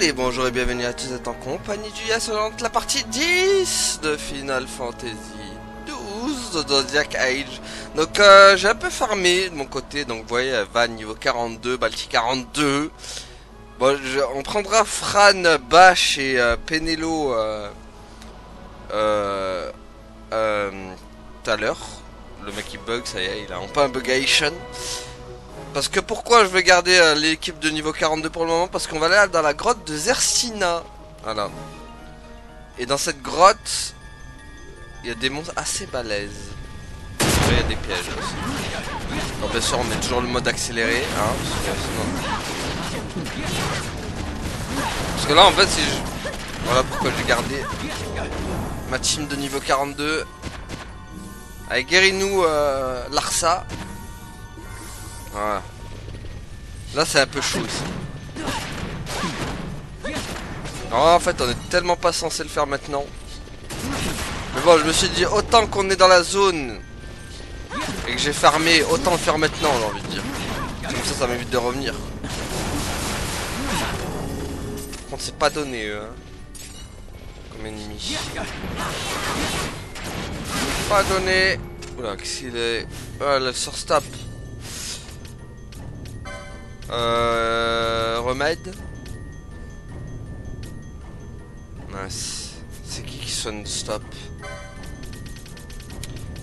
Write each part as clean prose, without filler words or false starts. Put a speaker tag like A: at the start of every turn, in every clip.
A: Allez, bonjour et bienvenue à tous, vous êtes en compagnie du Yas, la partie 10 de Final Fantasy 12 de Zodiac Age. Donc j'ai un peu farmé de mon côté, donc vous voyez, Van niveau 42, Balti 42. Bon, on prendra Fran, Bash et Penelo tout à l'heure. Le mec il bug, ça y est, il a pas un bugation. Parce que pourquoi je vais garder l'équipe de niveau 42 pour le moment? Parce qu'on va aller dans la grotte de Zersina. Voilà. Et dans cette grotte, il y a des monstres assez balèzes. Il y a des pièges aussi. Donc bien sûr on met toujours le mode accéléré. Hein, parce que là en fait si je... Voilà pourquoi j'ai gardé ma team de niveau 42. Avec Guérinou, Larsa. Voilà. Là c'est un peu chaud aussi. Alors, en fait on est tellement pas censé le faire maintenant. Mais bon je me suis dit autant qu'on est dans la zone et que j'ai farmé, autant le faire maintenant j'ai envie de dire. Comme ça m'évite de revenir. Par contre c'est pas donné eux hein. Comme ennemi. Pas donné. Oula qu'est-ce qu'il est. Ah le sort stop. Remède. Nice. C'est qui sonne stop?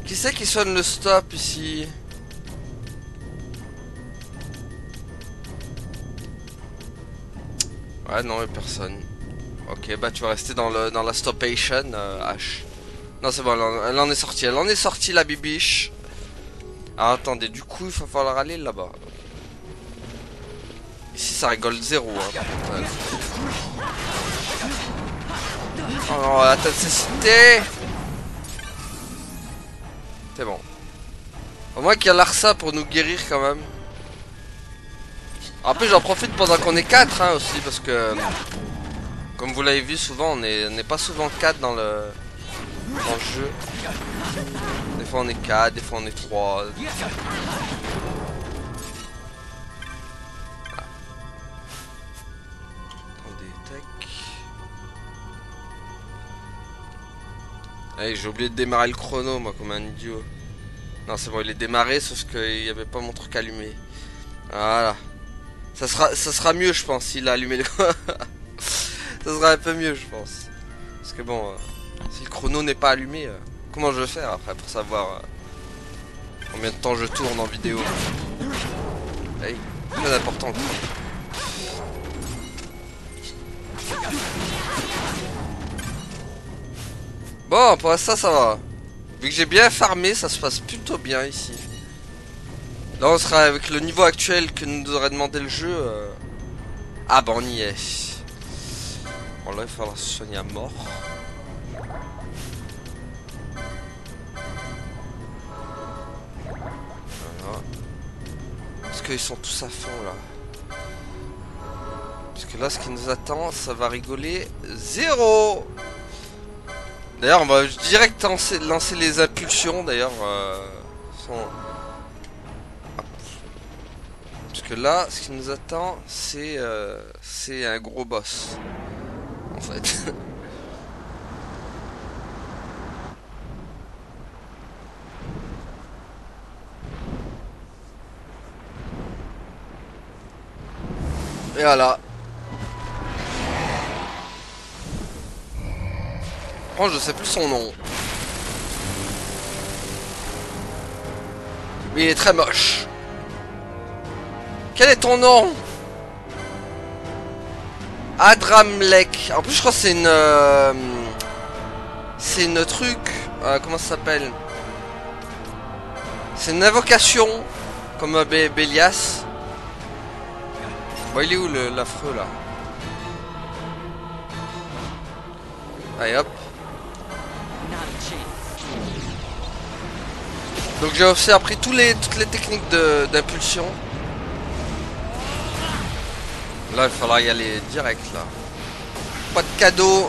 A: Qui c'est qui sonne le stop ici? Ouais non personne. Ok bah tu vas rester dans la stopation H. Non c'est bon elle en est sortie. Elle en est sortie la bibiche. Alors attendez du coup il va falloir aller là-bas. Ici ça rigole zéro hein. Ouais. Oh non la toxicité. C'est bon. Au moins qu'il y a Larsa pour nous guérir quand même. En plus j'en profite pendant qu'on est 4 hein, aussi parce que comme vous l'avez vu souvent on n'est pas souvent 4 dans le jeu. Des fois on est 4, des fois on est 3. Attendez, tac. Allez j'ai oublié de démarrer le chrono moi comme un idiot. Non c'est bon il est démarré sauf qu'il n'y avait pas mon truc allumé. Voilà. Ça sera mieux je pense s'il a allumé le ça sera un peu mieux je pense. Parce que bon si le chrono n'est pas allumé comment je vais faire après pour savoir combien de temps je tourne en vidéo. Hey, très important le chrono. Bon pour ça ça va. Vu que j'ai bien farmé ça se passe plutôt bien ici. Là on sera avec le niveau actuel que nous aurait demandé le jeu. Ah bah on y est. Bon là il faudra se soigner à mort. Voilà. Parce qu'ils sont tous à fond là. Parce que là ce qui nous attend ça va rigoler zéro. D'ailleurs on va direct lancer les impulsions d'ailleurs. Parce que là, ce qui nous attend, c'est un gros boss, en fait. Et voilà. Oh, je sais plus son nom. Mais il est très moche. Quel est ton nom? Adramlek. En plus je crois que c'est une truc. Comment ça s'appelle? C'est une invocation. Comme Bélias. Bon il est où l'affreux là? Allez hop. Donc j'ai aussi appris toutes les techniques d'impulsion. Là il faudra y aller direct là. Pas de cadeau.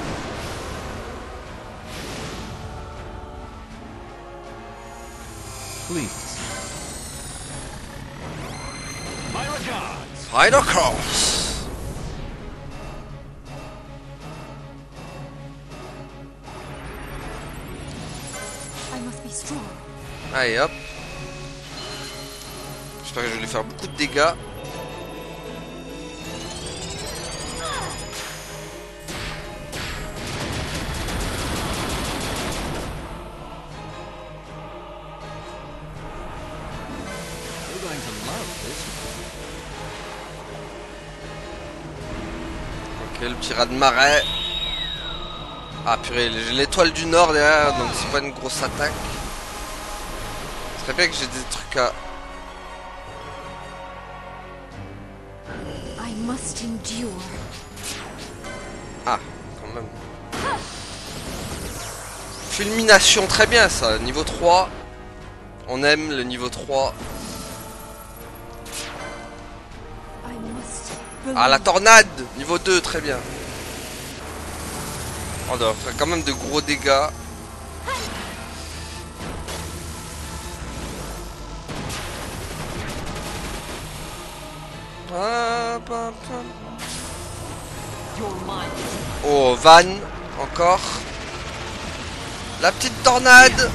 B: Please.
A: Rider Cross. Allez hop. J'espère que je vais lui faire beaucoup de dégâts. Ok, le petit raz de marée. Ah purée, j'ai l'étoile du Nord derrière, donc c'est pas une grosse attaque. Ce serait bien que j'ai des trucs à... Ah, quand même. Fulmination, très bien ça, niveau 3. On aime le niveau 3. Ah, la tornade, niveau 2, très bien. On doit faire quand même de gros dégâts. Oh, Van, encore. La petite tornade.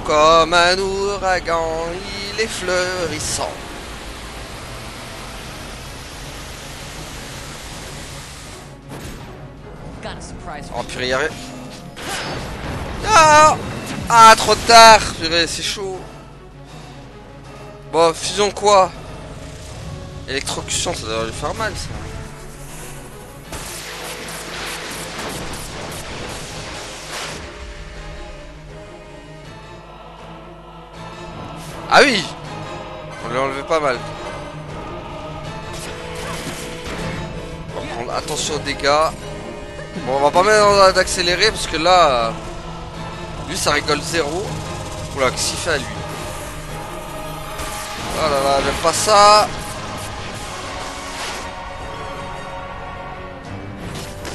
A: Comme un ouragan, il est fleurissant. Oh purée, y'a rien. Ah, ah, trop tard. Purée, c'est chaud. Bon, fusion quoi? Électrocution, ça devrait lui faire mal ça. Ah oui, on l'a enlevé pas mal. On va prendre attention aux dégâts. Bon, on va pas mettre d'accélérer parce que là, lui ça rigole zéro. Oula, qu'est-ce qu'il fait à lui? Oh là là, j'aime pas ça.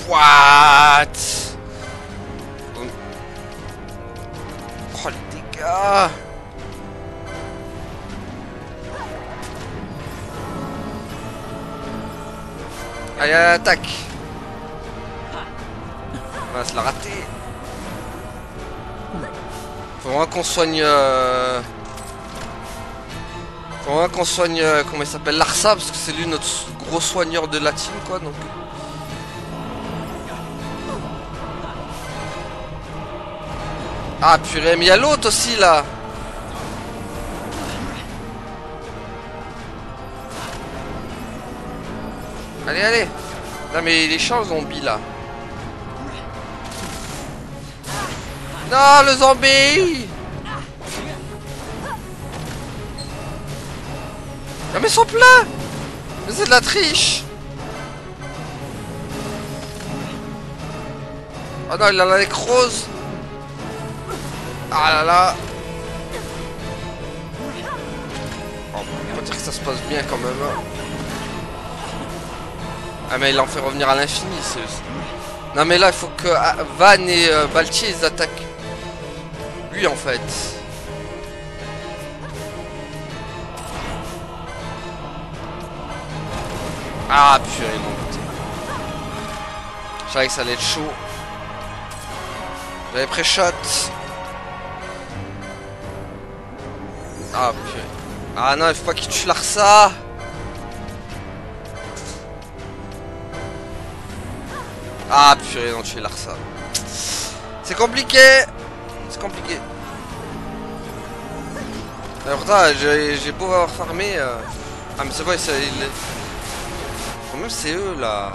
A: What? Oh les dégâts. Allez, attaque. On va se la rater. Faut vraiment qu'on soigne... Faut vraiment qu'on soigne... comment il s'appelle? Larsa, parce que c'est lui notre gros soigneur de la team, quoi, donc... Ah, purée, mais il y a l'autre aussi, là. Allez, allez. Non, mais il est chiant, le zombie, là. Non, le zombie. Non, mais ils sont pleins. Mais c'est de la triche. Oh non, il a la nécrose. Ah là là. Oh, on peut dire que ça se passe bien quand même. Hein. Ah mais il en fait revenir à l'infini. Non mais là il faut que Van et Baltier ils attaquent. Lui en fait. Ah purée non. Je savais que ça allait être chaud. J'avais pré-shot. Ah purée. Ah non il faut pas qu'il tue Larsa. Ah purée non tu es Larsa. C'est compliqué. C'est compliqué. Pourtant j'ai beau avoir farmé. Ah mais c'est vrai ça il... Quand même c'est eux là.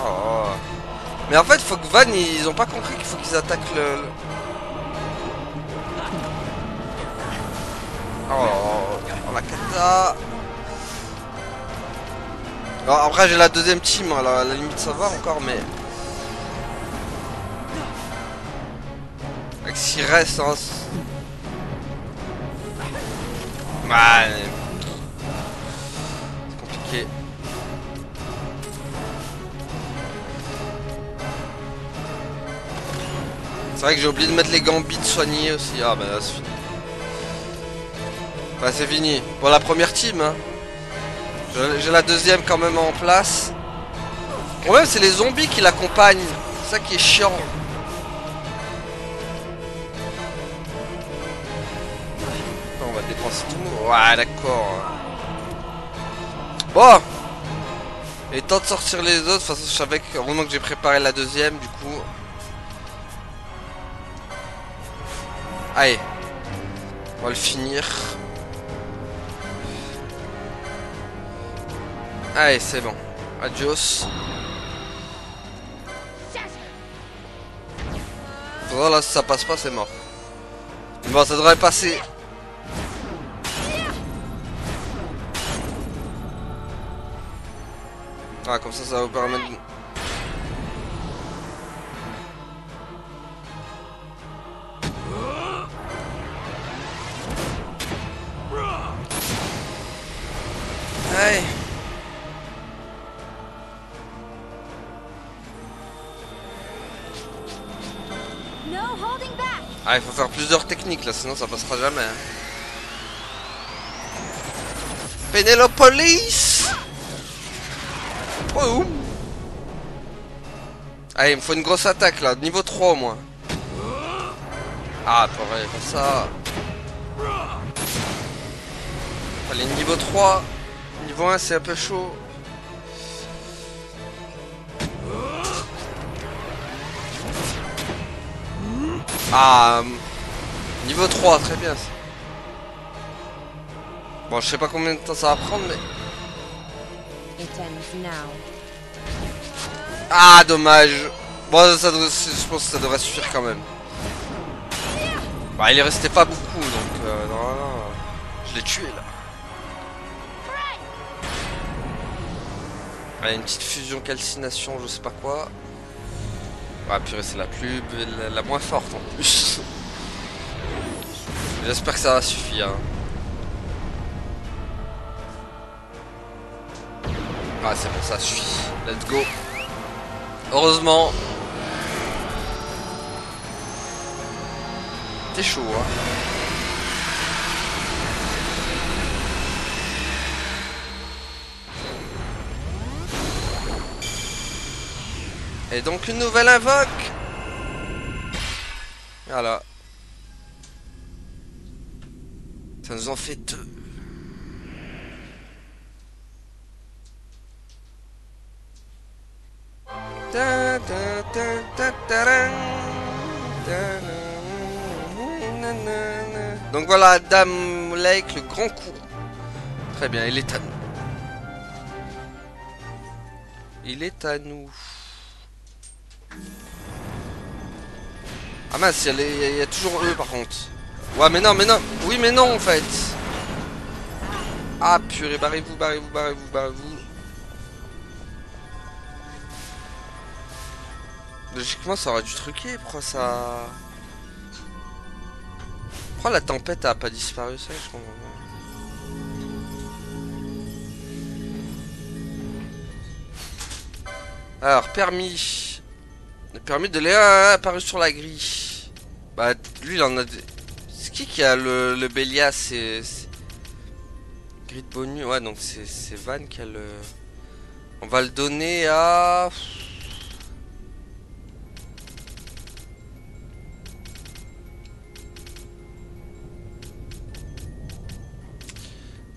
A: Oh. Mais en fait faut que Van ils ont pas compris qu'il faut qu'ils attaquent le... Oh la kata. Alors après j'ai la deuxième team, alors à la limite ça va encore mais... Avec s'il reste hein... Ouais... C'est compliqué. C'est vrai que j'ai oublié de mettre les gambits soignés aussi. Ah bah là c'est fini. Enfin c'est fini. Pour la première team hein. J'ai la deuxième quand même en place. Le problème c'est les zombies qui l'accompagnent. C'est ça qui est chiant. On va dépenser tout. Ouais, d'accord. Bon. Il est temps de sortir les autres. De toute façon, je savais que heureusement que j'ai préparé la deuxième, du coup. Allez. On va le finir. Allez, c'est bon. Adios. Voilà, si ça passe pas, c'est mort. Bon, ça devrait passer. Ah, comme ça va vous permettre... Allez. Ah, il faut faire plusieurs techniques là, sinon ça passera jamais. Hein. Pénélopolis. Oh. Allez, il me faut une grosse attaque là, niveau 3 au moins. Ah, pareil, pas ça. Allez, niveau 3. Niveau 1, c'est un peu chaud. Ah, niveau 3, très bien. Bon, je sais pas combien de temps ça va prendre, mais... Ah, dommage. Bon, ça devrait, je pense que ça devrait suffire quand même. Bah, il est resté pas beaucoup, donc... non, je l'ai tué, là. Allez, une petite fusion calcination, je sais pas quoi. Ah, purée, c'est la moins forte, en plus. J'espère que ça va suffire. Hein. Ah, c'est bon, ça suffit. Let's go. Heureusement. T'es chaud, hein. Et donc une nouvelle invoque. Voilà. Ça nous en fait deux. Donc voilà, Dame Lake, le grand coup. Très bien, il est à nous. Il est à nous. Ah mince, il y a toujours eux par contre. Ouais, mais non, Oui, mais non en fait. Ah purée, barrez-vous. Logiquement, ça aurait dû truquer. Pourquoi ça... Pourquoi la tempête a pas disparu, ça, je comprends pas. Alors, permis. Le permis de Léa apparu sur la grille. Bah, lui, il en a... C'est qui a le Bélias? C'est... Grid bonus. Ouais, donc c'est Van qui a le... On va le donner à...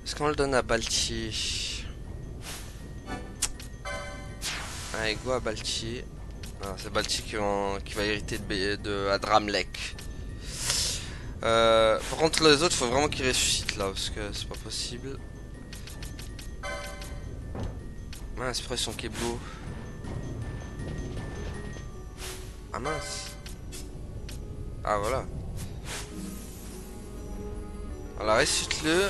A: Est-ce qu'on le donne à Baltier? Allez, go à Baltier. Ah, c'est Baltier qui va hériter de Adramlek. Par contre, les autres, faut vraiment qu'ils ressuscitent là, parce que c'est pas possible. Mince, après, ils sont Keblo. Ah mince. Ah voilà. Alors, ressuscite-le.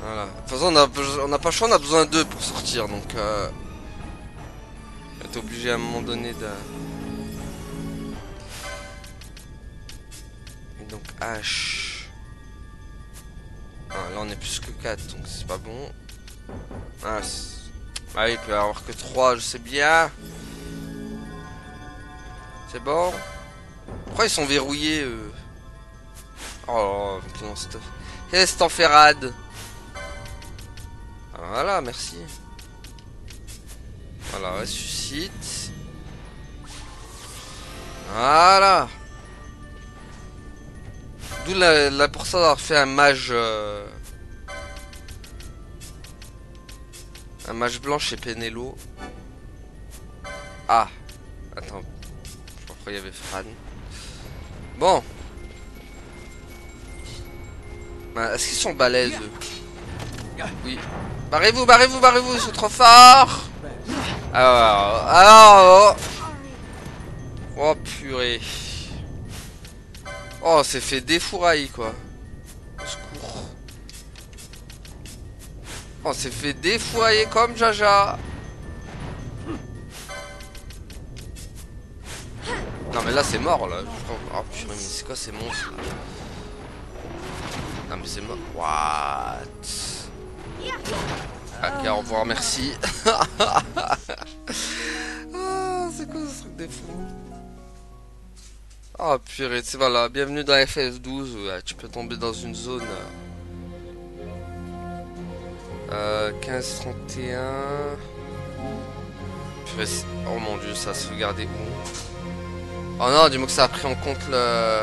A: Voilà. De toute façon, on n'a pas le choix, on a besoin d'eux pour sortir, donc on est obligé à un moment donné de... Et donc H. Ah, là on est plus que 4, donc c'est pas bon. Ah oui, il peut y avoir que 3, je sais bien. C'est bon. Pourquoi ils sont verrouillés eux? Oh, non, stuff. Qu'est-ce que t'en fais, Rad? Voilà, merci. Voilà, ressuscite. Voilà. D'où pour ça d'avoir fait un mage blanc chez Penelo. Ah. Attends. Je crois qu'il y avait Fran. Bon. Bah, est-ce qu'ils sont balèzes eux? Oui. Barrez-vous, barrez-vous, barrez-vous, ils sont trop forts. Alors. Oh purée. Oh, c'est fait défourailler quoi. Au secours. Oh, c'est fait défourailler comme Jaja. Non mais là c'est mort là. Oh purée, mais c'est quoi ces monstres là? Non mais c'est mort. What? Ok, au revoir, merci. Ah, c'est quoi ce truc des fous? Oh purée, c'est voilà, bienvenue dans FF12, ouais, tu peux tomber dans une zone 15-31. Purée, oh mon dieu, ça a sauvegardé où? Oh non, dis-moi que ça a pris en compte le...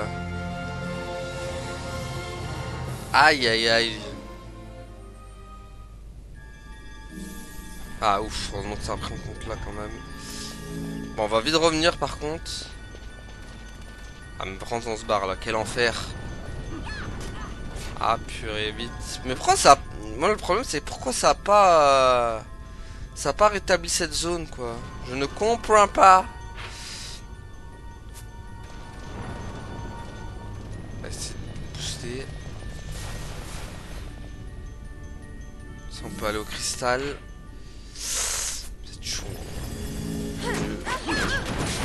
A: Aïe aïe aïe. Ah ouf, heureusement que ça a pris en compte là quand même. Bon, on va vite revenir par contre. Ah mais par contre on se barre là, quel enfer. Ah purée, vite. Mais pourquoi ça... Moi le problème c'est pourquoi ça a pas... Ça a pas rétabli cette zone quoi. Je ne comprends pas. On va essayer de booster. Si on peut aller au cristal. C'est chaud. Oh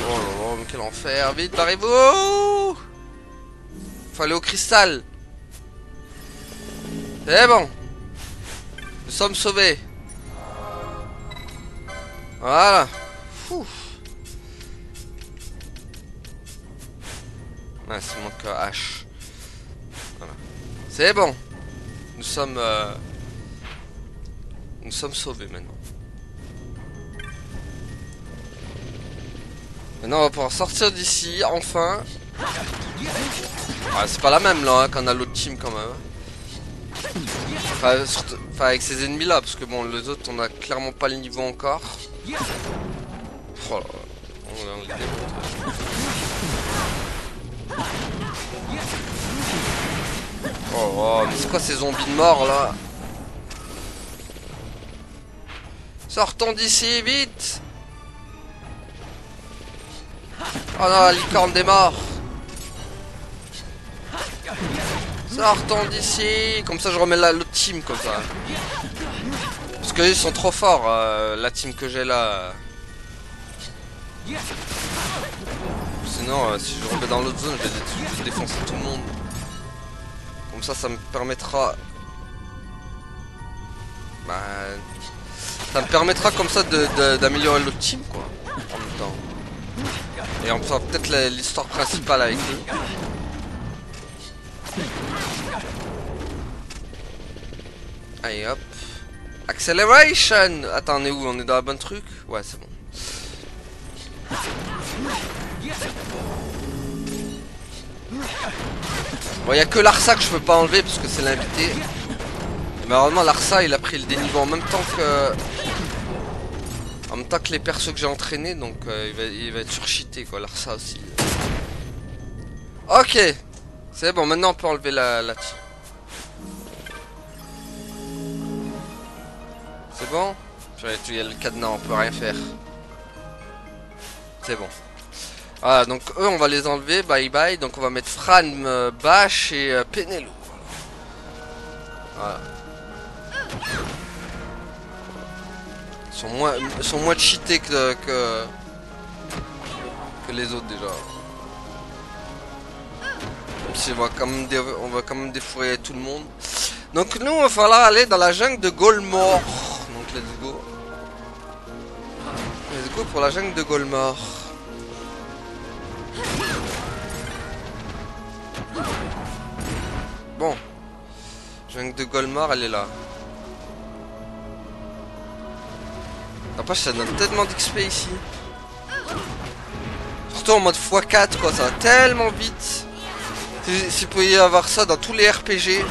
A: là là, mais quel enfer. Vite, barrez-vous. Faut aller au cristal. C'est bon. Nous sommes sauvés. Voilà. Fou. Ah, c'est manque H. Voilà. C'est bon. Nous sommes sauvés maintenant. Maintenant on va pouvoir sortir d'ici, enfin. Ah, c'est pas la même là hein, qu'on a l'autre team quand même. Enfin, surtout, avec ces ennemis là, parce que bon, les autres on a clairement pas le niveau encore. Oh là là, on les démonte. Oh, mais c'est quoi ces zombies de mort là? Sortons d'ici, vite! Oh non, la licorne des morts! Sortons d'ici! Comme ça je remets l'autre team comme ça. Parce qu'ils sont trop forts, la team que j'ai là. Sinon, si je remets dans l'autre zone, je vais défoncer tout le monde. Comme ça me permettra... Bah... Ça me permettra comme ça d'améliorer l'autre team quoi. En même temps. Et on fera peut-être l'histoire principale avec eux. Allez hop. Acceleration. Attends, on est où? On est dans la bonne truc? Ouais, c'est bon. Bon, il n'y a que Larsa que je peux pas enlever parce que c'est l'invité. Et malheureusement, Larsa il a pris le déniveau en même temps que... En même temps que les persos que j'ai entraînés, donc il va être surcheaté quoi, Larsa aussi. Ok. C'est bon, maintenant on peut enlever la team. C'est bon? Il y a le cadenas, on peut rien faire. C'est bon. Voilà, donc eux on va les enlever, bye bye. Donc on va mettre Fran, Bash et Penelo. Voilà. Ils sont moins cheatés que les autres déjà. Même si on va quand même défourailler tout le monde. Donc nous il va falloir aller dans la jungle de Golmore. Donc let's go. Let's go pour la jungle de Golmore. Bon. Jungle de Golmar, elle est là. Après, ça donne tellement d'XP ici. Surtout en mode x4, quoi, ça va tellement vite. Si vous pouviez avoir ça dans tous les RPG,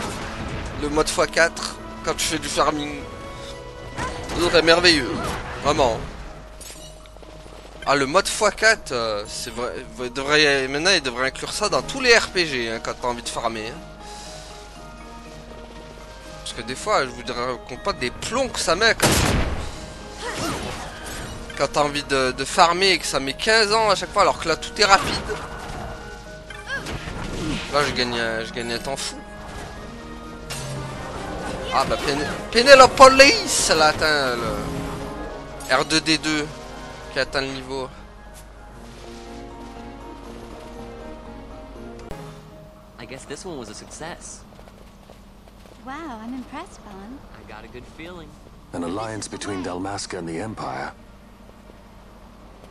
A: le mode x4, quand tu fais du farming, ce serait merveilleux. Vraiment. Ah, le mode x4, c'est vrai. Maintenant, il devrait inclure ça dans tous les RPG hein, quand t'as envie de farmer. Hein. Parce que des fois, je vous raconte pas des plombs que ça met. Quand t'as envie de farmer et que ça met 15 ans à chaque fois, alors que là, tout est rapide. Là, je gagne un temps fou. Ah, bah, Penelopolis, elle a atteint le R2D2. Qui atteint le niveau.
B: I guess this one was a success.
C: Wow, I'm impressed, Vaughn.
B: I got a good feeling.
D: An alliance between Dalmasca and the Empire.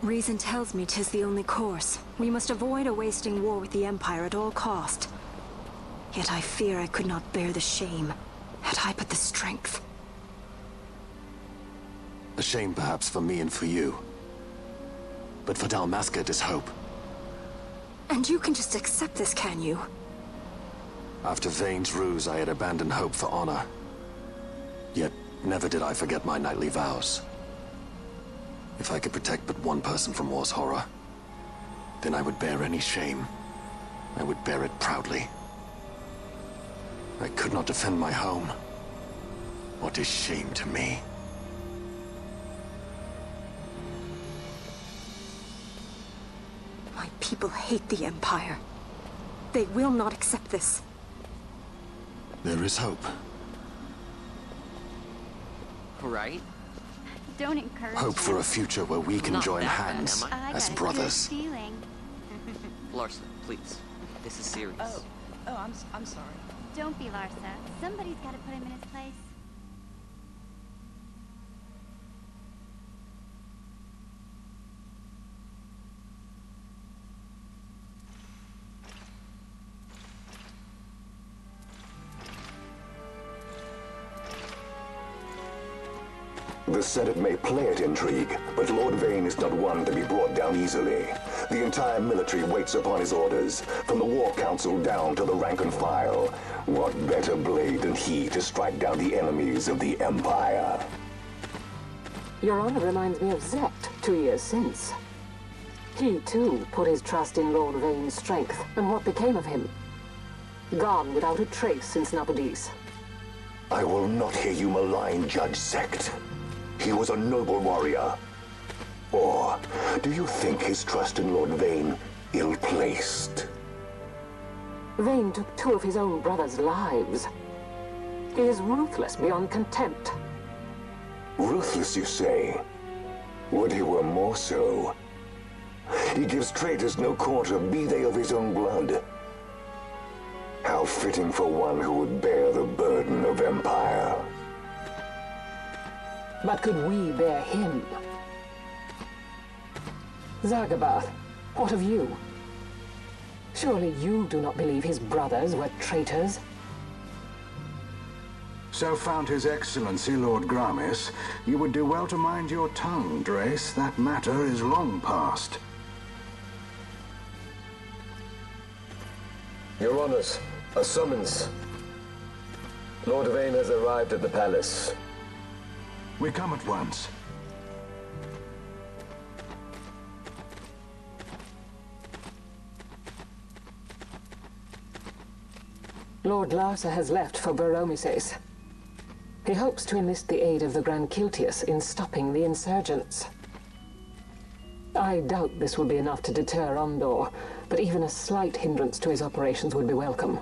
E: Reason tells me 'tis the only course. We must avoid a wasting war with the Empire at all cost. Yet I fear I could not bear the shame, had I but the strength.
D: A shame perhaps for me and for you. But for Dalmasca it is hope.
E: And you can just accept this, can you?
D: After Vane's ruse, I had abandoned hope for honor. Yet, never did I forget my knightly vows. If I could protect but one person from war's horror, then I would bear any shame. I would bear it proudly. I could not defend my home. What is shame to me?
E: My people hate the Empire. They will not accept this.
D: There is hope.
B: Right?
C: Don't encourage
D: Hope for a
C: them.
D: future where we can
B: Not
D: join
B: that bad,
D: hands
B: am I?
C: I
D: as
C: got a
D: brothers.
C: good feeling.
B: Larsa, please. This is serious.
F: I'm sorry.
C: Don't be Larsa. Somebody's got to put him in his place.
G: The Senate may play at intrigue, but Lord Vane is not one to be brought down easily. The entire military waits upon his orders, from the War Council down to the rank and file. What better blade than he to strike down the enemies of the Empire?
H: Your honor reminds me of Zect 2 years since. He, too, put his trust in Lord Vane's strength, and what became of him? Gone without a trace since Nabudis.
G: I will not hear you malign Judge Zect. He was a noble warrior. Or do you think his trust in Lord Vane ill-placed?
H: Vane took 2 of his own brothers' lives. He is ruthless beyond contempt.
G: Ruthless, you say? Would he were more so. He gives traitors no quarter, be they of his own blood. How fitting for one who would bear the burden of empire.
H: But could we bear him? Zargabath, what of you? Surely you do not believe his brothers were traitors?
I: So found His Excellency Lord Gramis, you would do well to mind your tongue, Drace. That matter is long past.
J: Your Honors, a summons. Lord Vane has arrived at the palace.
I: We come at once.
H: Lord Larsa has left for Baromises. He hopes to enlist the aid of the Grand Kiltius in stopping the insurgents. I doubt this will be enough to deter Ondor, but even a slight hindrance to his operations would be welcome.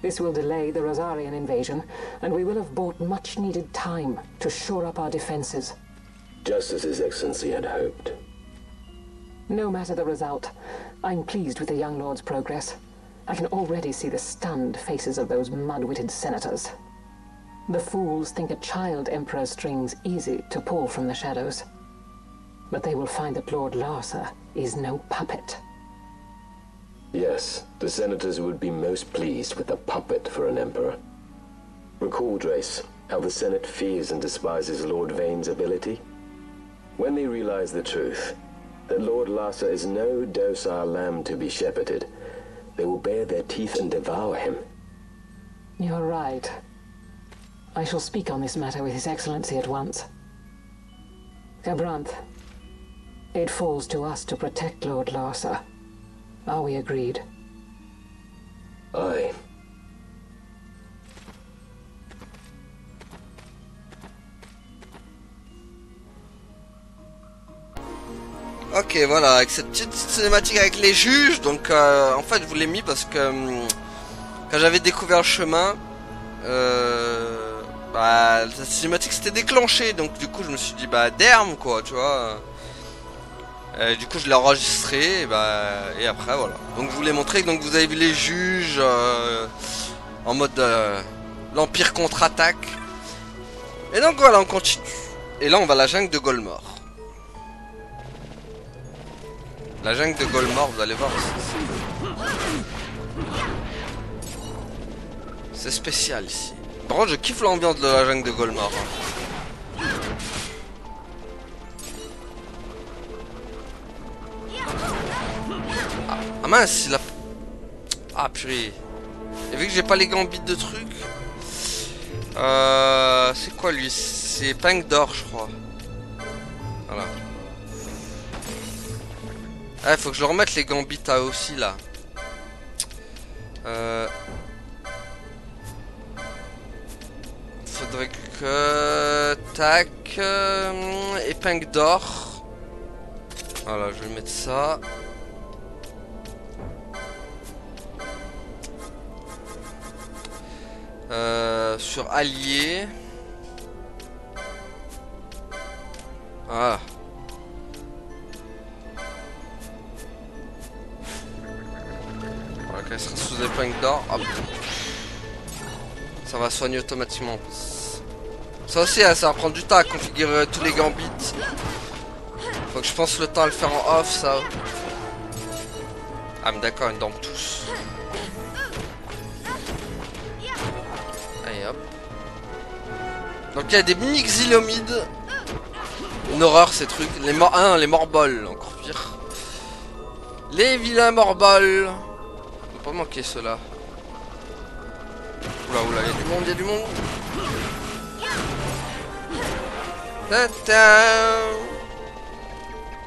H: This will delay the Rosarian invasion, and we will have bought much-needed time to shore up our defenses.
J: Just as His Excellency had hoped.
H: No matter the result, I'm pleased with the young lord's progress. I can already see the stunned faces of those mud-witted senators. The fools think a child emperor's strings easy to pull from the shadows. But they will find that Lord Larsa is no puppet.
J: Yes, the senators would be most pleased with a puppet for an emperor. Recall, Drace, how the Senate fears and despises Lord Vane's ability? When they realize the truth, that Lord Larsa is no docile lamb to be shepherded, they will bare their teeth and devour him.
H: You're right. I shall speak on this matter with His Excellency at once. Gabranth, it falls to us to protect Lord Larsa. Are we agreed?
J: Aye.
A: Ok, voilà, avec cette petite cinématique avec les juges, donc en fait je vous l'ai mis parce que quand j'avais découvert le chemin, bah, la cinématique s'était déclenchée, donc du coup je me suis dit bah derme quoi, tu vois. Du coup je l'ai enregistré et après voilà. Donc je vous l'ai montré, donc vous avez vu les juges en mode l'Empire contre-attaque. Et donc voilà, on continue. Et là on va à la jungle de Golmore. La jungle de Golmore, vous allez voir, c'est spécial ici. Par contre, je kiffe l'ambiance de la jungle de Golmore. Ah mince, il a... Ah purée. Et vu que j'ai pas les gambits de trucs... c'est quoi lui? C'est Pang d'or, je crois. Voilà. Ah, faut que je remette les gambits à aussi là. Faudrait que... Tac... épingle d'or. Voilà, je vais mettre ça. Sur allié. Ah. Voilà, quand elle sera sous épingle d'or, hop. Ça va soigner automatiquement. Ça aussi, hein, ça va prendre du temps à configurer tous les gambits. Faut que je pense le temps à le faire en off, ça. Ah, mais d'accord, une dent tous. Allez, hop. Donc, il y a des mini xylomides. Une horreur, ces trucs. Les morbols, encore pire. Les vilains morbols. Faut pas manquer ceux-là. Oula, oula, il y a du monde, il y a du monde. Ta-ta.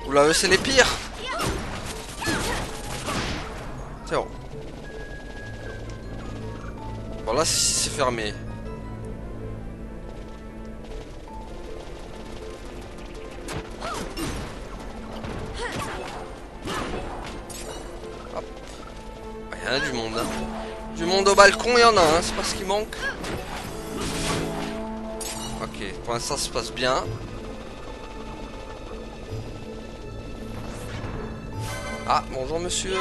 A: Oula, eux, c'est les pires. C'est bon. Bon, là, c'est fermé. Hop. Il y en a du monde, hein. Du monde au balcon, il y en a, hein. C'est pas ce qui manque. Ok, pour l'instant, ça se passe bien. Ah, bonjour monsieur.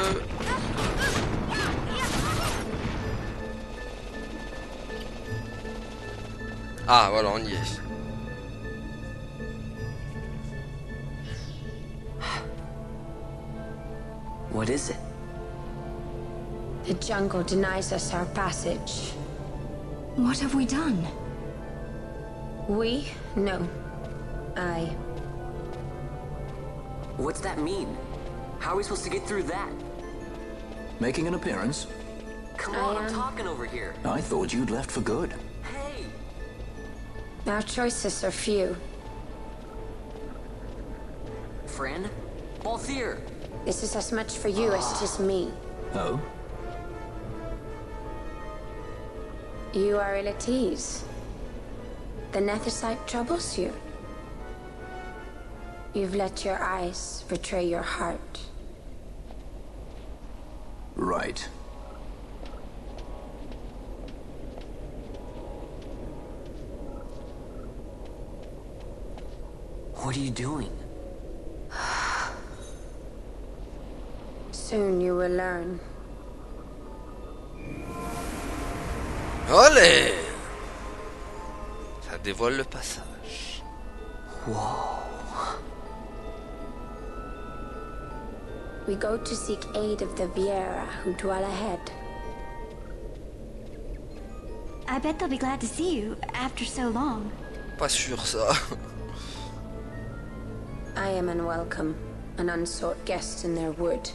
A: Ah, voilà, on y est.
K: What is it?
L: The jungle denies us our passage.
E: What have we done?
L: We? No. I.
K: What's that mean? How are we supposed to get through that?
I: Making an appearance?
K: Come on, I'm talking over here.
I: I thought you'd left for good.
K: Hey!
L: Our choices are few.
K: Friend? Balthier!
L: This is as much for you as it is me.
I: Oh?
L: You are ill at ease. The Nethicite troubles you. You've let your eyes betray your heart.
I: Right.
K: What are you doing?
L: Soon you will learn.
A: Olé! Ça dévoile le passage.
K: Whoa.
L: We go to seek aid of the Viera who dwell ahead.
C: I bet they'll be glad to see you after so long.
A: Pas sûr ça.
L: I am unwelcome, an unsought guest in their wood.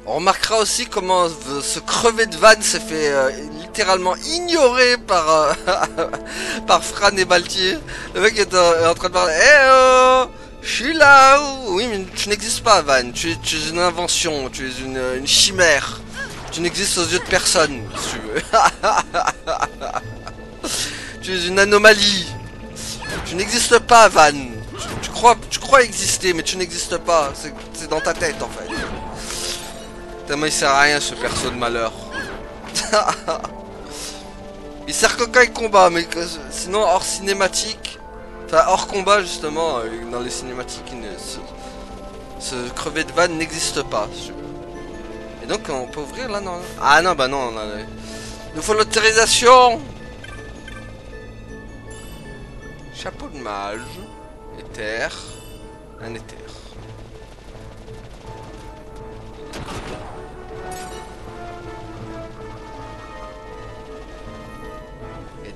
A: On remarquera aussi comment ce crevé de vanne s'est fait littéralement ignorer par, par Fran et Baltier. Le mec est en train de parler. Eh oh, je suis là. Oui, mais tu n'existes pas, Van. Tu es une invention. Tu es une chimère. Tu n'existes aux yeux de personne, si tu veux. Tu es une anomalie. Tu n'existes pas, Van. Tu crois exister, mais tu n'existes pas. C'est dans ta tête, en fait. Tellement il sert à rien, ce perso de malheur. Il sert que quand il combat, mais sinon hors cinématique, enfin hors combat justement, dans les cinématiques, ce crevé de vanne n'existe pas. Et donc on peut ouvrir là, non? Ah non, bah non, il nous faut l'autorisation. Chapeau de mage, éther, un éther.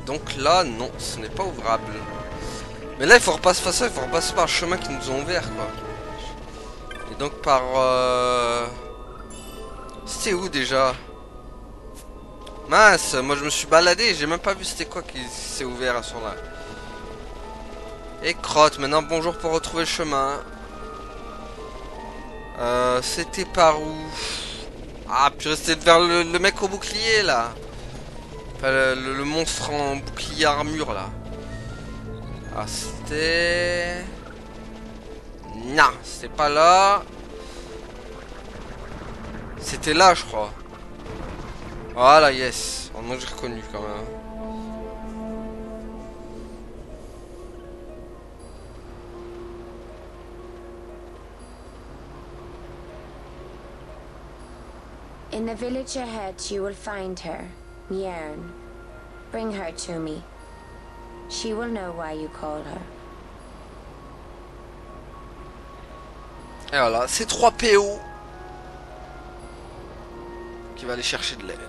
A: Donc là, non, ce n'est pas ouvrable. Mais là, il faut repasser par le chemin qu'ils nous ont ouvert, quoi. Et donc par... C'était où déjà? Mince, moi je me suis baladé, j'ai même pas vu c'était quoi qui s'est ouvert à ce moment-là. Et crotte, maintenant bonjour pour retrouver le chemin. C'était par où? Ah, puis rester vers le mec au bouclier, là. Enfin, le monstre en bouclier armure là. Ah c'était... Non, c'était pas là. C'était là je crois. Voilà, yes. Oh non, j'ai reconnu quand même.
L: In the village ahead, you will find her. Niern. Bring her to me. She will know why you called her.
A: Et voilà, c'est 3 PO qui va aller chercher de l'aide.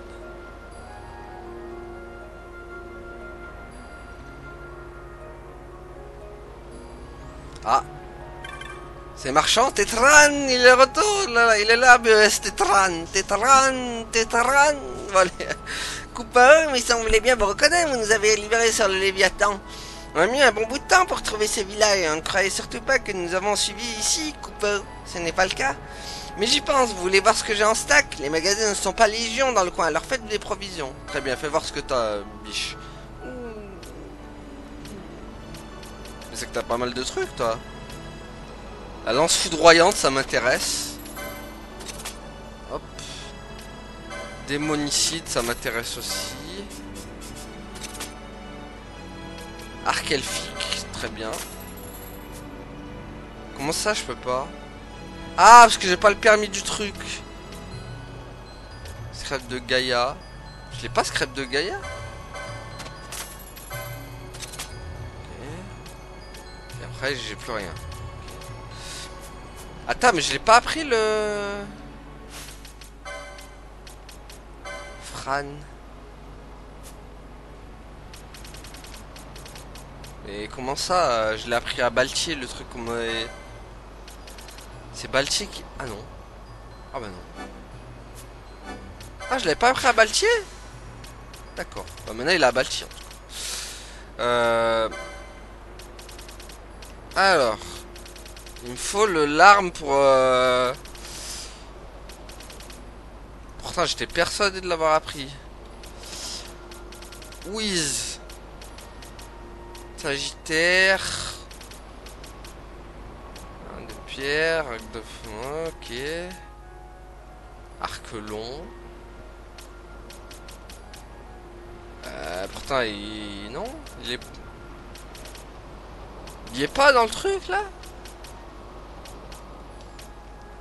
A: Ah, c'est marchand, Tétran, il est retour, là, il est là, Tétran. Voilà. Coupeur, il semblait bien vous reconnaître, vous nous avez libérés sur le Léviathan. On a mis un bon bout de temps pour trouver ce village, on ne croyait surtout pas que nous avons suivi ici, Cooper. Ce n'est pas le cas. Mais j'y pense, vous voulez voir ce que j'ai en stack? Les magasins ne sont pas légion dans le coin, alors faites des provisions. Très bien, fais voir ce que t'as, biche. C'est que t'as pas mal de trucs, toi. La lance foudroyante, ça m'intéresse. Hop. Démonicide, ça m'intéresse aussi. Arc elfique, très bien. Comment ça, je peux pas? Ah, parce que j'ai pas le permis du truc. Scrap de Gaïa. Je l'ai pas, scrap de Gaïa? Et après, j'ai plus rien. Attends, mais je l'ai pas appris le... Fran. Mais comment ça? Je l'ai appris à Baltier, le truc qu'on m'a... C'est Baltier qui... Ah non. Ah bah non. Ah, je l'avais pas appris à Baltier? D'accord. Bah maintenant il est à Baltier en tout cas. Alors... Il me faut l'arme pour... Pourtant j'étais persuadé de l'avoir appris. Whiz. Sagittaire. Un de pierre. Arc de... Ok. Arc long. Pourtant il... Non. Il est... Il est pas dans le truc là.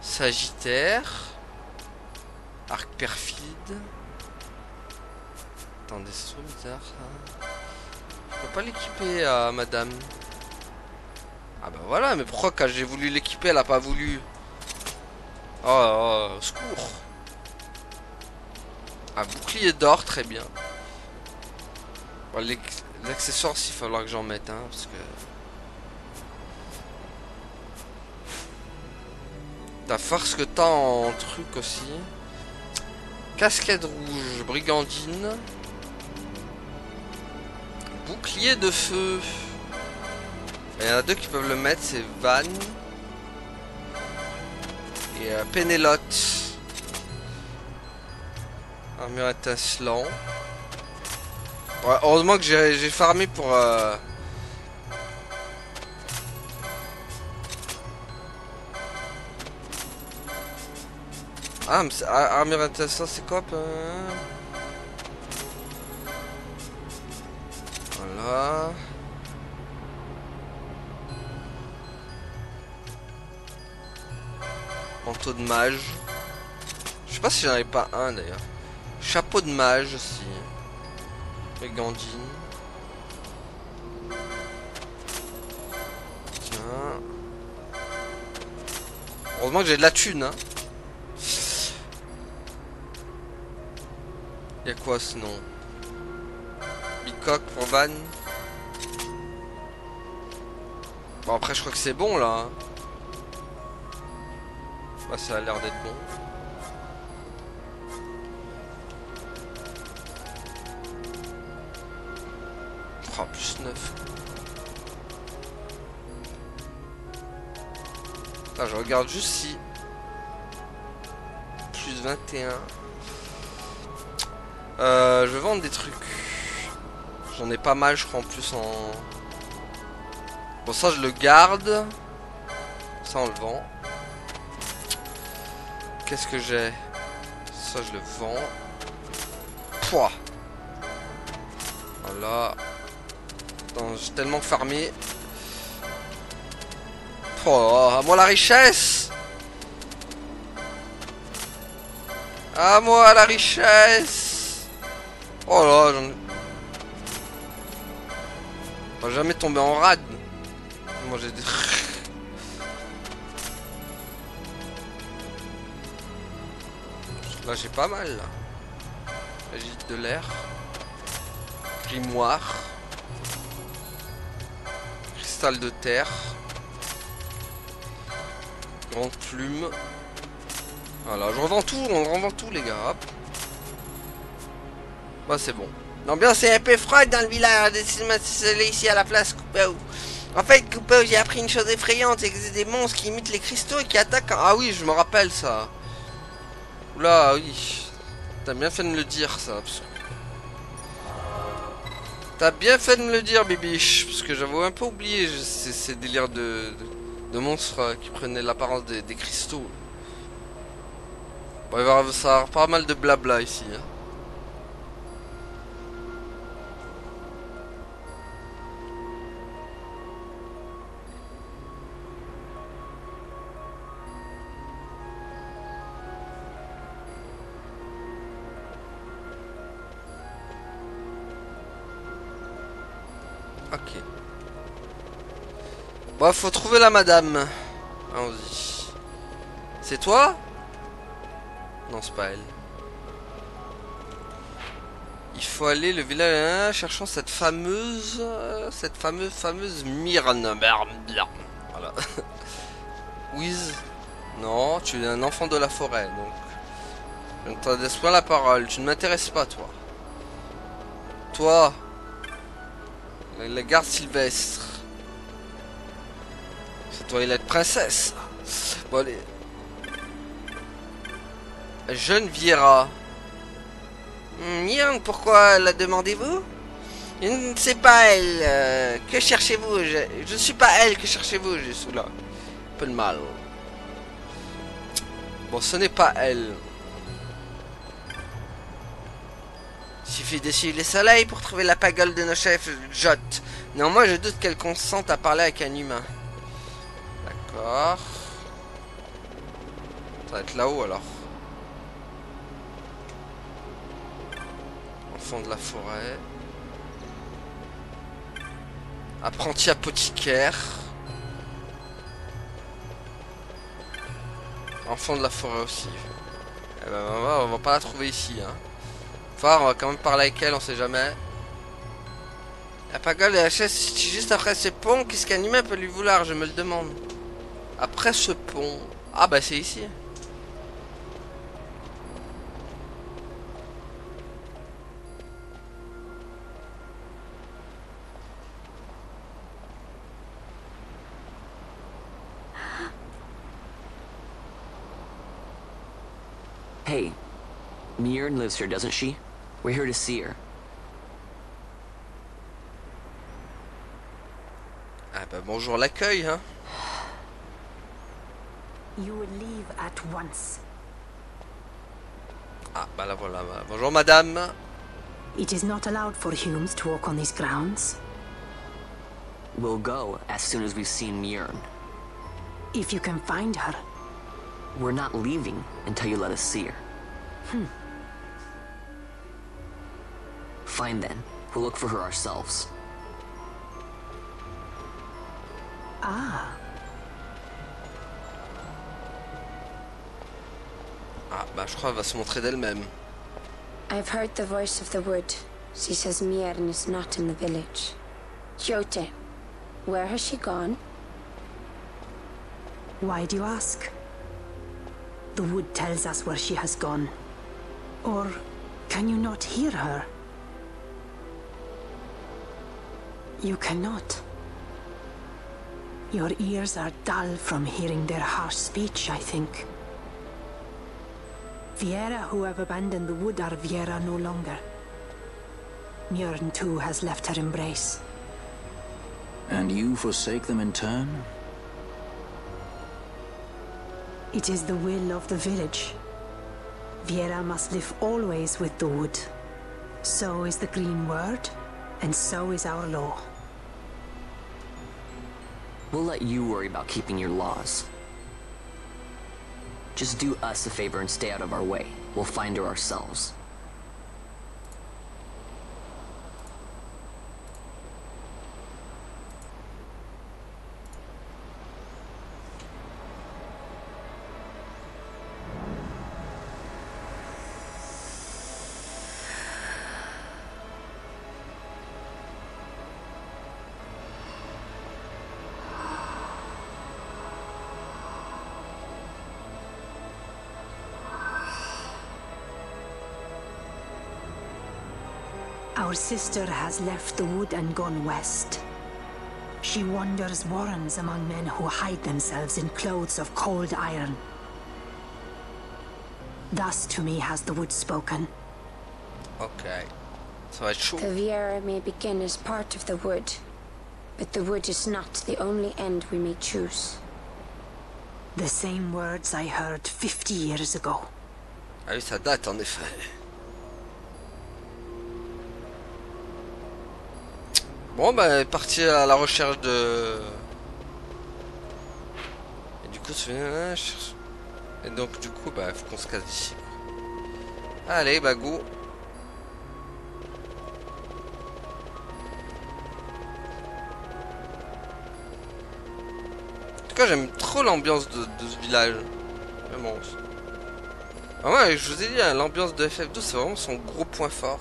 A: Sagittaire. Arc perfide. Attendez, c'est trop bizarre ça. Je peux pas l'équiper à madame. Ah bah voilà, mais pourquoi quand j'ai voulu l'équiper elle a pas voulu? Oh, au secours. Un bouclier d'or, très bien. Bon, les accessoires, il va falloir que j'en mette, hein, parce que... T'as farce que t'as en truc aussi. Casquette rouge, brigandine. Bouclier de feu. Il y en a deux qui peuvent le mettre, c'est Van et Pénélote. Armure étincelant. Ouais, heureusement que j'ai farmé pour... Ah, mais armure étincelant, c'est quoi? Voilà. Manteau de mage. Je sais pas si j'en avais pas un d'ailleurs. Chapeau de mage aussi. Brigandine. Tiens. Heureusement que j'ai de la thune, hein. Y'a quoi sinon? Bicoque pour Van. Bon après je crois que c'est bon là. Bah ça a l'air d'être bon. Oh, plus 9. Ah, je regarde juste si. Plus 21. Je vais vendre des trucs. J'en ai pas mal, je crois, en plus en... Bon, ça, je le garde. Ça, on le vend. Qu'est-ce que j'ai? Ça, je le vends. Pouah. Voilà. Attends, j'ai tellement farmé. Oh, à moi la richesse! À moi la richesse! Oh là, j'en ai... On va jamais tomber en rade. Moi j'ai des... Là j'ai pas mal là. Agite de l'air. Grimoire. Cristal de terre. Grande plume. Voilà, je revends tout, on revend tout les gars. Hop. Bah c'est bon. L'ambiance est un peu froide dans le village des cinématiciens ici à la place Coupeau. En fait, Coupeau, j'ai appris une chose effrayante, c'est que c'est des monstres qui imitent les cristaux et qui attaquent... Ah oui, je me rappelle ça. Oula, oui. T'as bien fait de me le dire ça. T'as bien fait de me le dire, bibiche. Parce que j'avais un peu oublié ces délires de monstres qui prenaient l'apparence des cristaux. Bon, il va y avoir pas mal de blabla ici. Hein. Ok. Bon, faut trouver la madame. Allons-y. C'est toi? Non, c'est pas elle. Il faut aller le village cherchant cette fameuse Myrne. Voilà. Wiz. Non, tu es un enfant de la forêt, donc. Je ne t'adresse pas la parole. Tu ne m'intéresses pas, toi. Toi. La garde sylvestre. C'est toi, il est princesse. Bon, allez. Jeune Viera. Myrne, pourquoi la demandez-vous? Je ne sais pas elle. Que cherchez-vous? Je ne suis pas elle. Que cherchez-vous? Je suis là. Un peu de mal. Bon, ce n'est pas elle. Il suffit de suivre les soleils pour trouver la pagole de nos chefs Jot. Néanmoins, je doute qu'elle consente à parler avec un humain. D'accord. Ça va être là-haut alors. Enfant de la forêt. Apprenti apothicaire. Enfant de la forêt aussi. Eh ben, on va pas la trouver ici. Hein. Enfin, on va quand même parler avec elle, on sait jamais. La pagode de la chaise juste après ce pont. Qu'est-ce qu'un humain peut lui vouloir, je me le demande. Après ce pont. Ah bah c'est ici.
K: Hey, Mjorn lives here, doesn't she? We're here to see her.
A: Ah bah bonjour l'accueil, hein.
E: You will leave at once.
A: Ah bah la voilà. Bonjour madame.
E: It is not allowed for humans to walk on these grounds.
K: We'll go as soon as we've seen Mjorn.
E: If you can find her.
K: We're not leaving until you let us see her. Fine then. We'll look for her ourselves.
E: Ah.
A: Ah bah je crois qu'elle va se montrer d'elle-même.
L: I've heard the voice of the wood. She says Mjorn is not in the village. Jote, where has she gone?
E: Why do you ask? The wood tells us where she has gone. Or can you not hear her? You cannot. Your ears are dull from hearing their harsh speech, I think. Viera who have abandoned the wood are Viera no longer. Mjorn too has left her embrace.
M: And you forsake them in turn?
E: It is the will of the village. Viera must live always with the wood. So is the green word, and so is our law.
K: We'll let you worry about keeping your laws. Just do us a favor and stay out of our way. We'll find her ourselves.
E: Our sister has left the wood and gone west. She wanders warrens among men who hide themselves in clothes of cold iron. Thus to me has the wood spoken.
A: Okay. Ça va être chaud.
L: The Viera may begin as part of the wood, but the wood is not the only end we may choose.
E: The same words I heard 50 years ago.
A: Ah oui, ça date en effet. Bon bah parti à la recherche de... Et du coup et donc du coup bah faut qu'on se casse d'ici. Allez bah go. En tout cas j'aime trop l'ambiance de ce village. Vraiment. Ah ouais, je vous ai dit, hein, l'ambiance de FF12 c'est vraiment son gros point fort.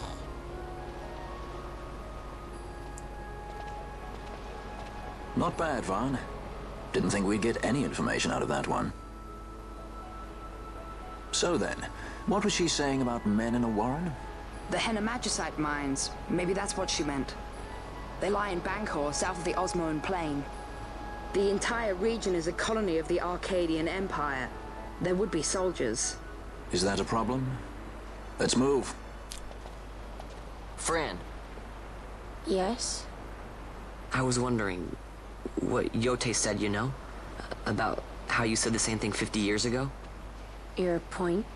M: Not bad, Vaughn. Didn't think we'd get any information out of that one. So then, what was she saying about men in a warren?
F: The Henna Magicite mines. Maybe that's what she meant. They lie in Bangkor, south of the Osmoan Plain. The entire region is a colony of the Arcadian Empire. There would be soldiers.
M: Is that a problem? Let's move.
K: Fran.
L: Yes?
K: I was wondering what Yote said, you know? About how you said the same thing 50 years ago?
L: Your point?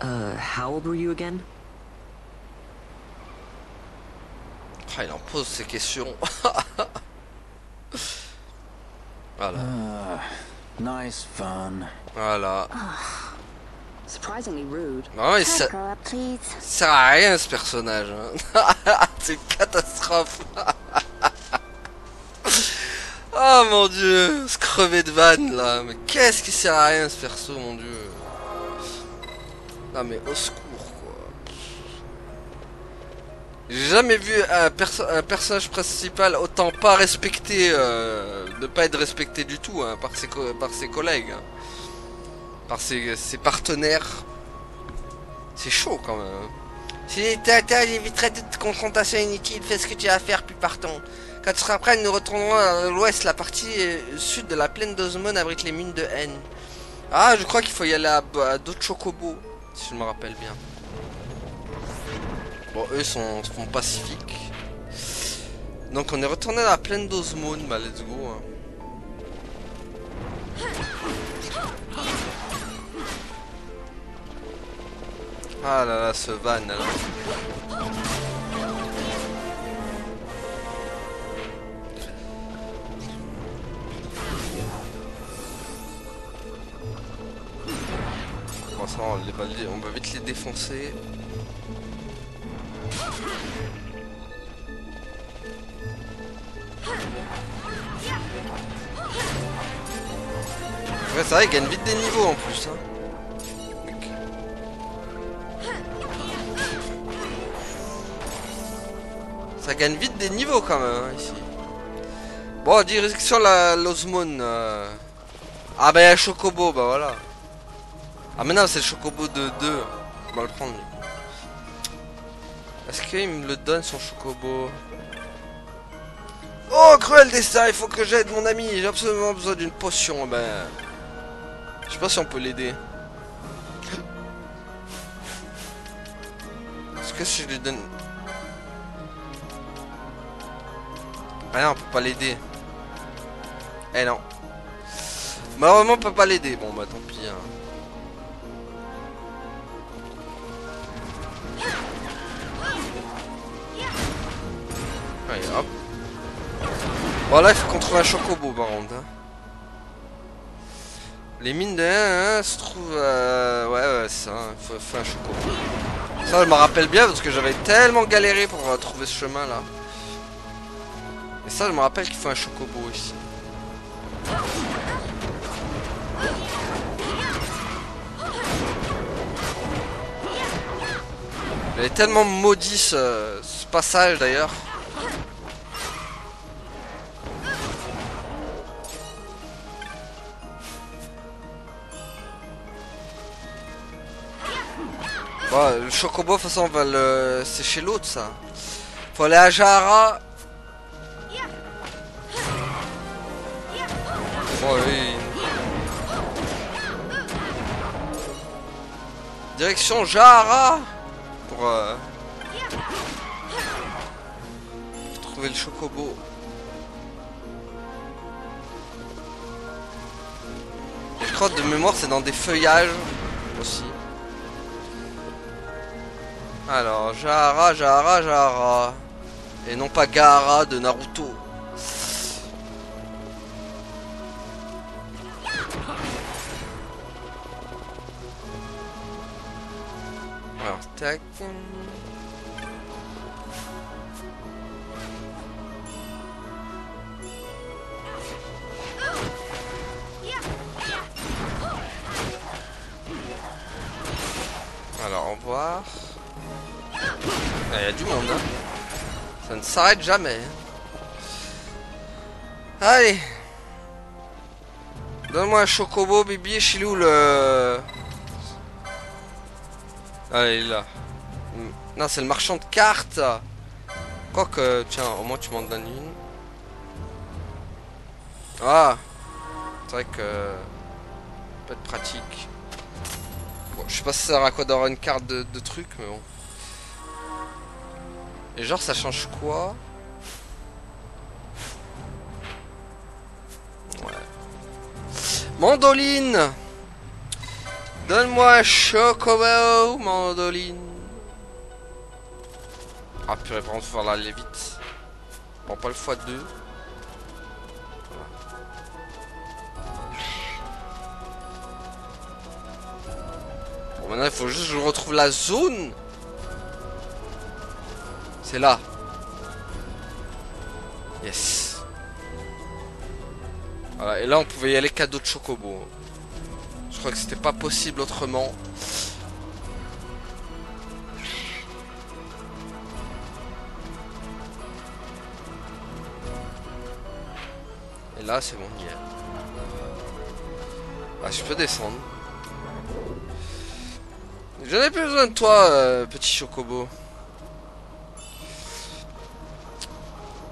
K: How old were you again?
A: Ah, il en pose ces questions. Voilà.
M: Nice fun.
A: Voilà.
F: Surprisingly rude.
A: Non, il sert à rien ce personnage. Hein. C'est une catastrophe. Oh mon dieu, ce crevé de vanne là. Mais qu'est-ce qui sert à rien ce perso, mon dieu. Non mais au secours quoi. J'ai jamais vu un personnage principal autant pas respecté, ne pas être respecté du tout hein, par ses collègues, hein, par ses partenaires. C'est chaud quand même. Hein. Si j'éviterai toute confrontation inutile, fais ce que tu as à faire puis partons. Quand tu seras prêt, nous retournerons à l'ouest. La partie sud de la plaine d'Osmone abrite les mines de haine. Ah, je crois qu'il faut y aller à d'autres chocobos, si je me rappelle bien. Bon, eux sont pacifiques. Donc on est retourné à la plaine d'Osmone. Bah, let's go. Hein. Ah là là, ce van alors. Bon, ça, on va vite les défoncer. Ouais, c'est vrai, ils gagnent vite des niveaux en plus. Hein. Ça gagne vite des niveaux quand même hein, ici. Bon, direction l'Osmone. Ah bah il y a un chocobo, bah voilà. Ah mais non, c'est le chocobo de 2. On va le prendre. Est-ce qu'il me le donne son chocobo? Oh, cruel destin, il faut que j'aide mon ami. J'ai absolument besoin d'une potion. Ben, je sais pas si on peut l'aider. Est-ce que si je lui donne... Ah non, on peut pas l'aider. Eh non. Malheureusement, on peut pas l'aider. Bon, bah tant pis. Hein. Allez, hop. Bon, là, il faut qu'on trouve un chocobo, par contre. Hein. Les mines de 1 se trouvent... Ouais, c'est ça. Il faut un chocobo. Ça, je me rappelle bien parce que j'avais tellement galéré pour trouver ce chemin-là. Et ça, je me rappelle qu'il faut un chocobo ici. J'avais tellement maudit ce passage d'ailleurs. Bon, le chocobo, de toute façon, on va le... C'est chez l'autre, ça. Faut aller à Jahara. Oh, oui. Direction Jahara. Pour trouver le chocobo. Et je crois que de mémoire, c'est dans des feuillages aussi. Alors, Jahara. Et non pas Gaara de Naruto. Alors, tac. Alors, au revoir. Il y a du monde, hein. Ça ne s'arrête jamais. Allez. Donne-moi un chocobo, Bibi. Chez où le... Allez, il est là. Non, c'est le marchand de cartes. Quoique, tiens, au moins tu m'en donnes une. Ah. C'est vrai que... Ça peut être pratique. Bon, je sais pas si ça sert à quoi d'avoir une carte de truc, mais bon. Et genre, ça change quoi? Ouais. Mandoline! Donne-moi un chocobo, mandoline. Ah purée, par contre, faut falloir aller vite. Bon, pas le x2. Bon, maintenant, il faut juste que je retrouve la zone. C'est là. Yes. Voilà, et là on pouvait y aller cadeau de chocobo. Je crois que c'était pas possible autrement. Et là c'est bon, on y est. Ah, je peux descendre. J'en ai plus besoin de toi, petit chocobo.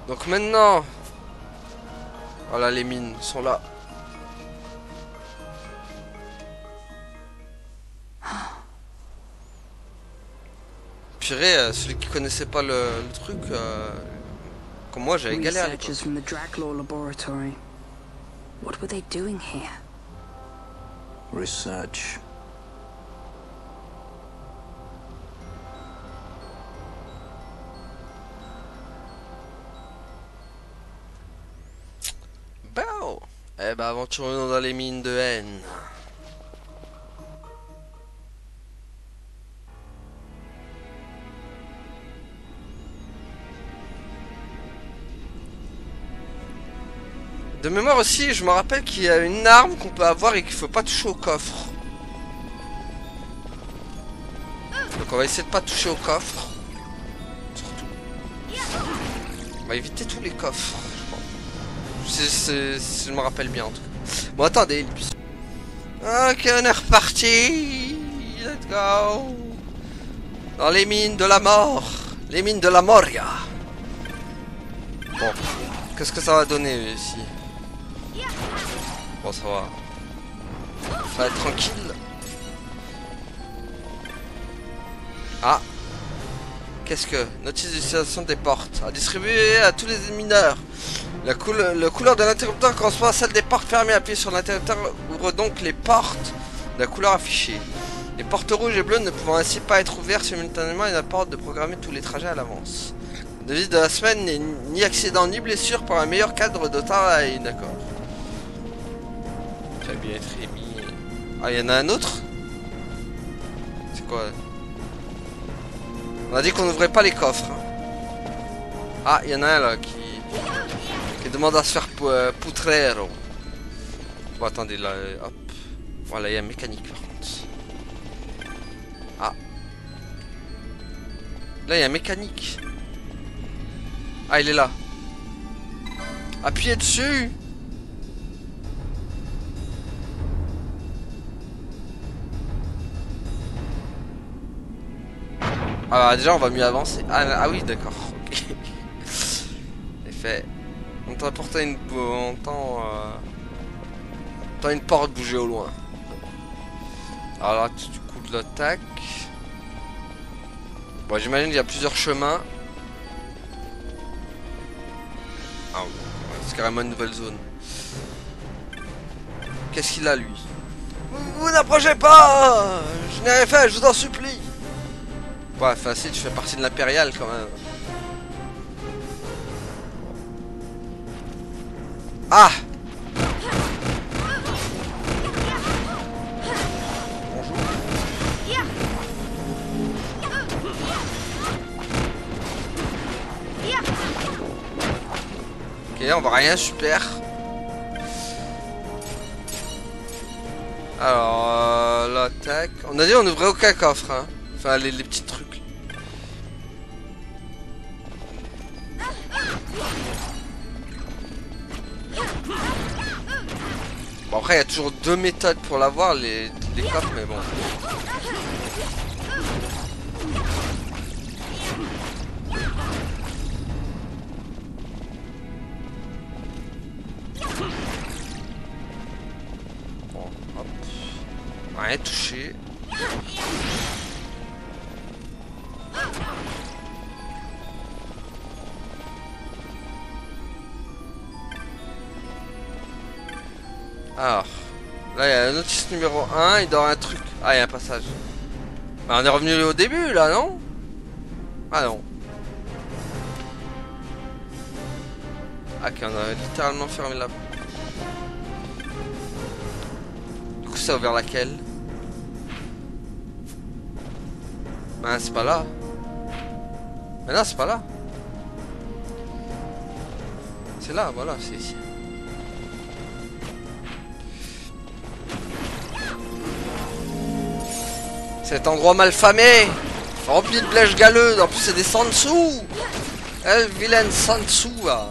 A: Donc maintenant... Voilà, les mines sont là. Purée, celui qui connaissait pas le truc, comme moi j'avais galéré.
F: Researchers from the Draclaw laboratory. What were they doing here?
M: Research.
A: Bon. Eh ben, aventurons dans les mines de haine. De mémoire aussi, je me rappelle qu'il y a une arme qu'on peut avoir et qu'il faut pas toucher au coffre. Donc on va essayer de pas toucher au coffre. Surtout. On va éviter tous les coffres, je crois. Si je me rappelle bien en tout cas. Bon attendez, ok, on est reparti. Let's go. Dans les mines de la mort. Les mines de la Moria. Bon. Qu'est-ce que ça va donner ici? Bon, ça va. Ça va être tranquille. Ah. Qu'est-ce que? Notice d'utilisation des portes. À distribuer à tous les mineurs. Le couleur de l'interrupteur correspond à celle des portes fermées. Appuyez sur l'interrupteur ouvre donc les portes de la couleur affichée. Les portes rouges et bleues ne pouvant ainsi pas être ouvertes simultanément, il importe de programmer tous les trajets à l'avance. Le devise de la semaine n'est ni accident ni blessure pour un meilleur cadre de travail. D'accord. Ça va bien être émis. Ah, il y en a un autre? C'est quoi? On a dit qu'on n'ouvrait pas les coffres. Hein. Ah, il y en a un là qui demande à se faire poutrero. Bon, attendez, là, hop. Voilà, il y a un mécanique par contre. Ah. Là, il y a un mécanique. Ah, il est là. Appuyez dessus. Ah bah, déjà on va mieux avancer. Ah oui d'accord. Okay. Effet. On t'apporte une une porte bouger au loin. Alors là du coup de l'attaque. Bon j'imagine qu'il y a plusieurs chemins. Ah ouais, c'est carrément une nouvelle zone. Qu'est-ce qu'il a lui? Vous n'approchez pas. Je n'ai rien fait, je vous en supplie. Ouais, facile, tu fais partie de l'impérial quand même. Ah! Bonjour. Ok, on voit rien, super. Alors, l'attaque. On a dit on n'ouvrait aucun coffre, hein. Enfin, les petits trucs. Bon, après, il y a toujours deux méthodes pour l'avoir, les coffres, mais bon. Bon, hop. Rien touché. Alors, là il y a la notice numéro 1, il dort un truc. Ah, il y a un passage. Bah, on est revenu au début là, non? Ah non. Ah, ok, on a littéralement fermé la... Du coup, ça a ouvert laquelle? Bah, c'est pas là. Mais non, c'est pas là. C'est là, voilà, c'est ici. Cet endroit malfamé, rempli de blèches galeuses, en plus c'est des sans-dessous. Elle vilaine sans-dessous là.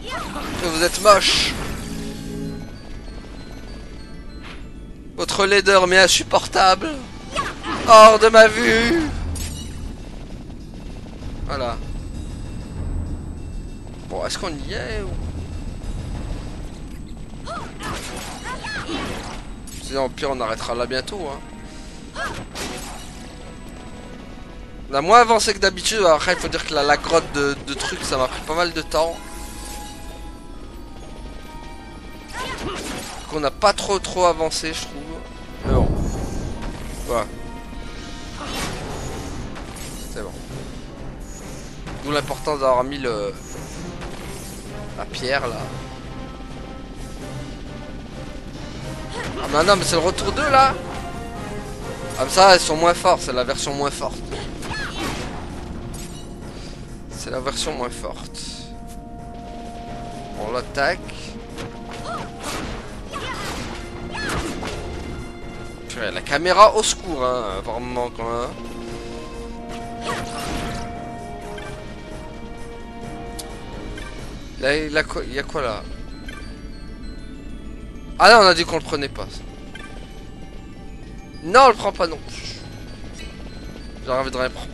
A: Que vous êtes moche. Votre laideur m'est insupportable. Hors de ma vue. Voilà. Bon, est-ce qu'on y est ou... Sinon, au pire, on arrêtera là bientôt. Hein. On a moins avancé que d'habitude. Après, il faut dire que la grotte de trucs, ça m'a pris pas mal de temps. Qu'on n'a pas trop avancé, je trouve. Mais bon. Voilà. C'est bon. D'où l'importance d'avoir mis la pierre là. Ah bah non, mais c'est le retour d'eux là. Ah mais ça, ils sont moins forts, c'est la version moins forte. C'est la version moins forte. On l'attaque. La caméra au secours, hein, apparemment quand même. Là, il y a quoi là? Ah là, on a dit qu'on le prenait pas. Non, on le prend pas non plus. J'ai envie de rien prendre.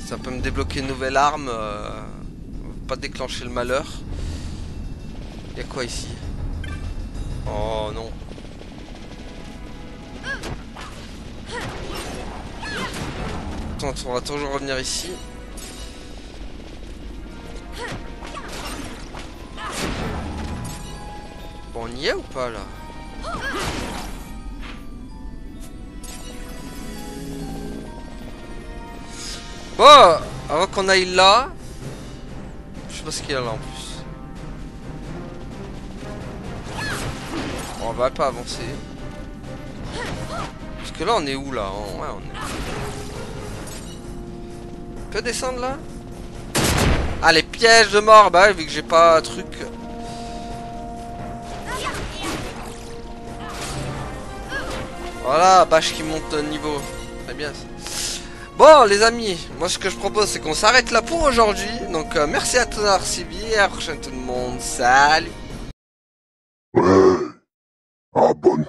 A: Ça peut me débloquer une nouvelle arme. Pas déclencher le malheur. Il y a quoi ici? Oh non. Attends, on va toujours revenir ici. Bon, on y est ou pas là? Bon, avant qu'on aille là, je sais pas ce qu'il y a là en plus. On va pas avancer. Parce que là on est où là? Ouais, on est... On peut descendre là? Ah, les pièges de mort. Bah vu que j'ai pas un truc. Voilà, bâche qui monte de niveau. Très bien. Bon les amis, moi ce que je propose c'est qu'on s'arrête là pour aujourd'hui. Donc merci à tous d'avoir suivi. À la prochaine tout le monde. Salut.
G: Abonne